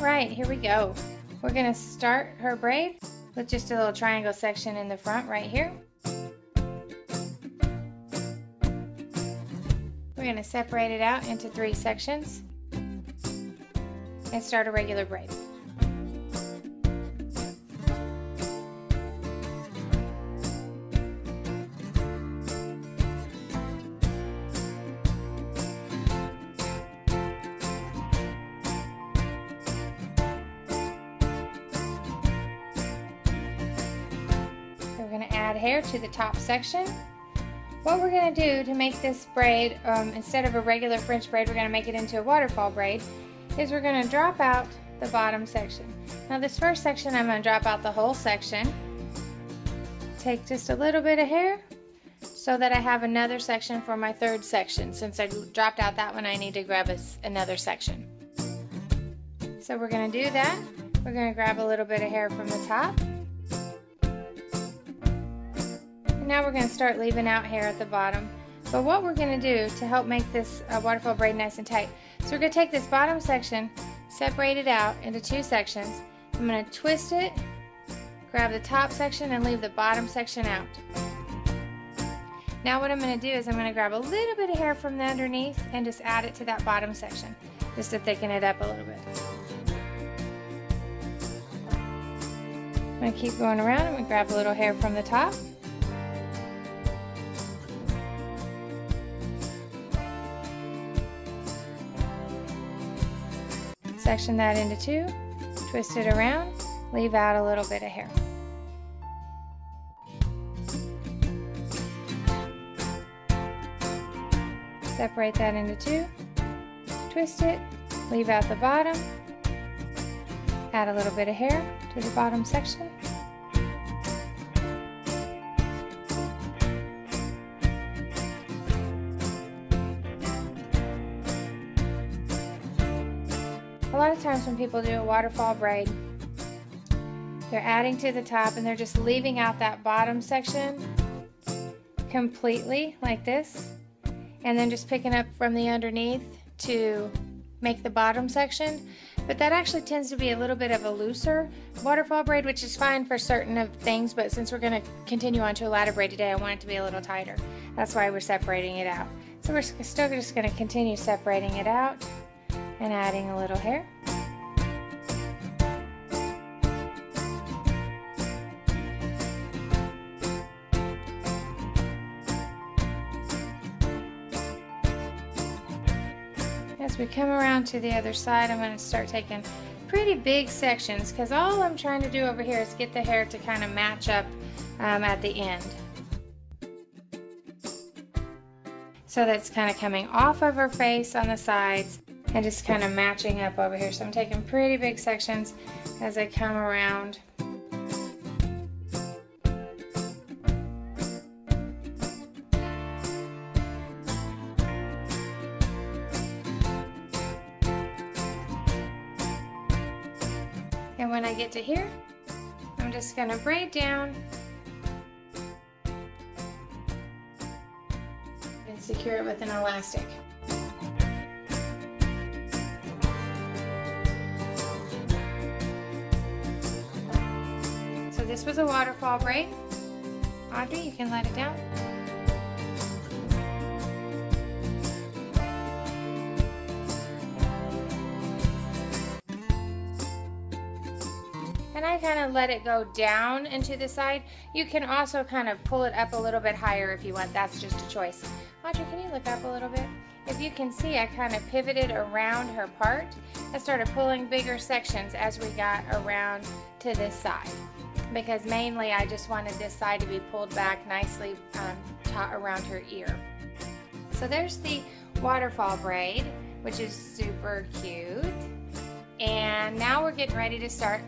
Alright, here we go. We're going to start her braid with just a little triangle section in the front right here. We're going to separate it out into 3 sections and start a regular braid. We're going to add hair to the top section. What we're going to do to make this braid, instead of a regular French braid, we're going to make it into a waterfall braid, is we're going to drop out the bottom section. Now this first section, I'm going to drop out the whole section. Take just a little bit of hair so that I have another section for my third section. Since I dropped out that one, I need to grab another section. So we're going to do that. We're going to grab a little bit of hair from the top. Now we're going to start leaving out hair at the bottom. But what we're going to do to help make this waterfall braid nice and tight, so we're going to take this bottom section, separate it out into 2 sections. I'm going to twist it, grab the top section, and leave the bottom section out. Now what I'm going to do is I'm going to grab a little bit of hair from the underneath and just add it to that bottom section, just to thicken it up a little bit. I'm going to keep going around. I'm going to grab a little hair from the top. Section that into 2, twist it around, leave out a little bit of hair. Separate that into 2, twist it, leave out the bottom, add a little bit of hair to the bottom section. A lot of times when people do a waterfall braid, they're adding to the top and they're just leaving out that bottom section completely like this, and then just picking up from the underneath to make the bottom section. But that actually tends to be a little bit of a looser waterfall braid, which is fine for certain of things, but since we're going to continue on to a ladder braid today, I want it to be a little tighter. That's why we're separating it out. So we're still just going to continue separating it out and adding a little hair. As we come around to the other side, I'm going to start taking pretty big sections, because all I'm trying to do over here is get the hair to kind of match up at the end. So that's kind of coming off of her face on the sides and just kind of matching up over here. So I'm taking pretty big sections as I come around. And when I get to here, I'm just going to braid down and secure it with an elastic. So this was a waterfall braid. Audrey, you can let it down. And I kind of let it go down into the side. You can also kind of pull it up a little bit higher if you want. That's just a choice. Audrey, can you look up a little bit? If you can see, I kind of pivoted around her part. I started pulling bigger sections as we got around to this side, because mainly I just wanted this side to be pulled back nicely around her ear. So there's the waterfall braid, which is super cute. And now we're getting ready to start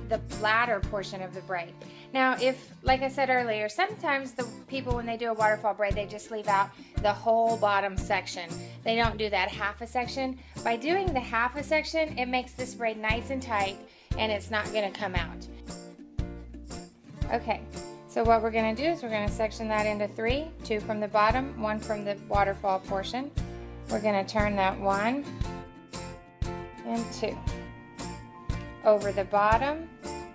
the ladder portion of the braid. Now, if, like I said earlier, sometimes the people, when they do a waterfall braid, they just leave out the whole bottom section. They don't do that half a section. By doing the half a section, it makes this braid nice and tight, and it's not going to come out. Okay, so what we're going to do is we're going to section that into 3, 2 from the bottom, 1 from the waterfall portion. We're going to turn that 1 and 2. over the bottom,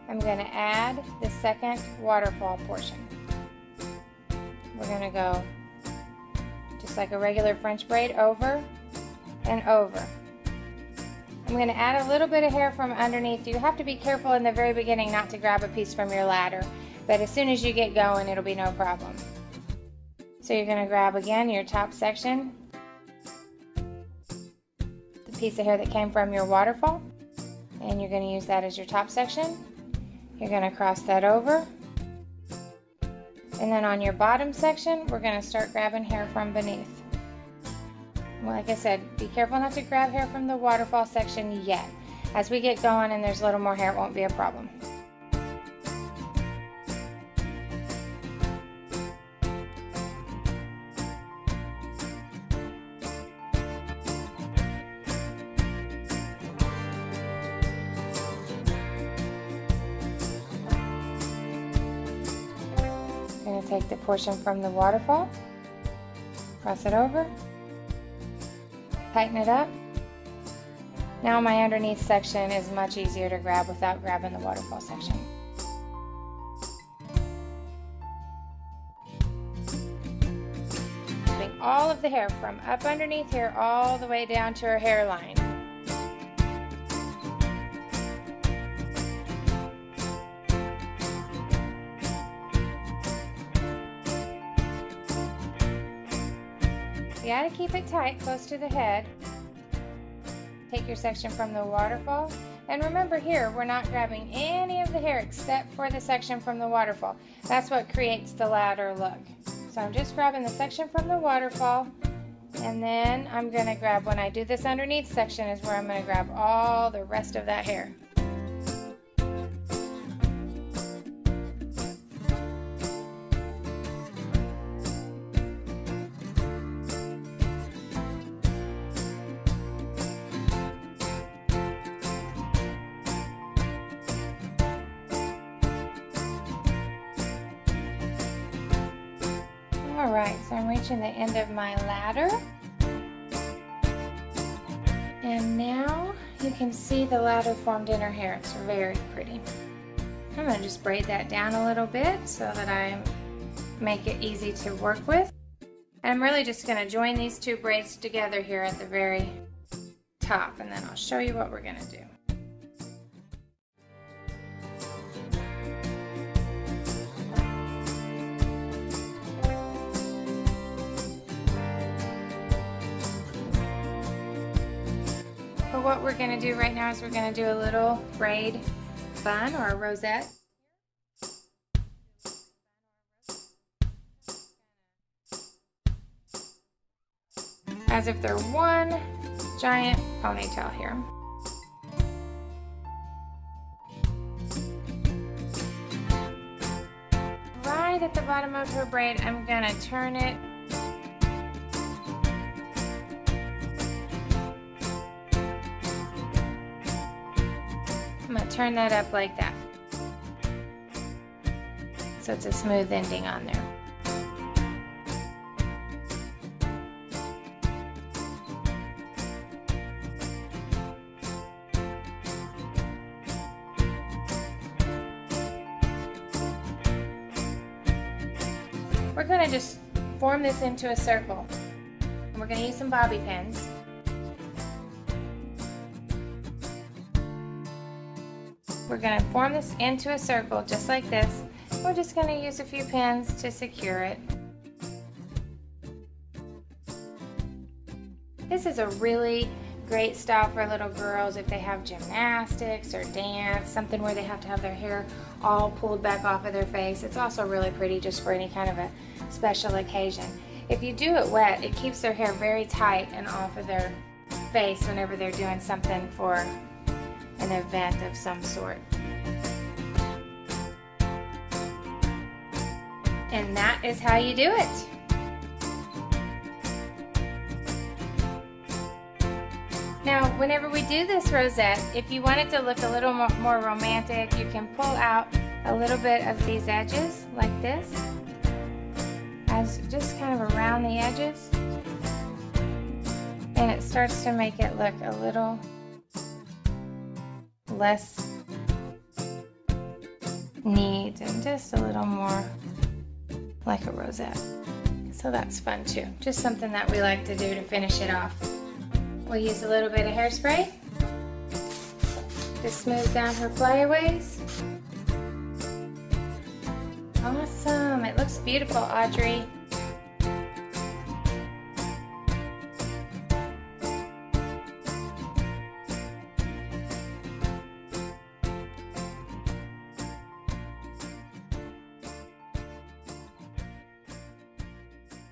I'm going to add the second waterfall portion. We're going to go just like a regular French braid, over and over. I'm going to add a little bit of hair from underneath. You have to be careful in the very beginning not to grab a piece from your ladder, but as soon as you get going, it'll be no problem. So you're going to grab again your top section, the piece of hair that came from your waterfall, and you're going to use that as your top section. You're going to cross that over, and then on your bottom section, we're going to start grabbing hair from beneath. Like I said, be careful not to grab hair from the waterfall section yet. As we get going and there's a little more hair, it won't be a problem. I'm going to take the portion from the waterfall, cross it over, tighten it up. Now my underneath section is much easier to grab without grabbing the waterfall section. Bring all of the hair from up underneath here all the way down to her hairline. You gotta keep it tight, close to the head. Take your section from the waterfall, and remember here, we're not grabbing any of the hair except for the section from the waterfall. That's what creates the ladder look. So I'm just grabbing the section from the waterfall, and then I'm gonna grab, when I do this underneath section, is where I'm gonna grab all the rest of that hair. Alright, so I'm reaching the end of my ladder, and now you can see the ladder formed in her hair. It's very pretty. I'm going to just braid that down a little bit so that I make it easy to work with. And I'm really just going to join these two braids together here at the very top, and then I'll show you what we're going to do. What we're going to do right now is we're going to do a little braid bun or a rosette. As if they're one giant ponytail here. Right at the bottom of her braid, I'm going to turn it . I'm going to turn that up like that, so it's a smooth ending on there. We're going to just form this into a circle, and we're going to use some bobby pins. We're going to form this into a circle just like this. We're just going to use a few pins to secure it. This is a really great style for little girls if they have gymnastics or dance, something where they have to have their hair all pulled back off of their face. It's also really pretty just for any kind of a special occasion. If you do it wet, it keeps their hair very tight and off of their face whenever they're doing something for an event of some sort. And that is how you do it. Now, whenever we do this rosette, if you want it to look a little more romantic, you can pull out a little bit of these edges like this, as just kind of around the edges, and it starts to make it look a little less neat and just a little more like a rosette. So that's fun too. Just something that we like to do to finish it off. We'll use a little bit of hairspray to smooth down her flyaways. Awesome, it looks beautiful, Audrey.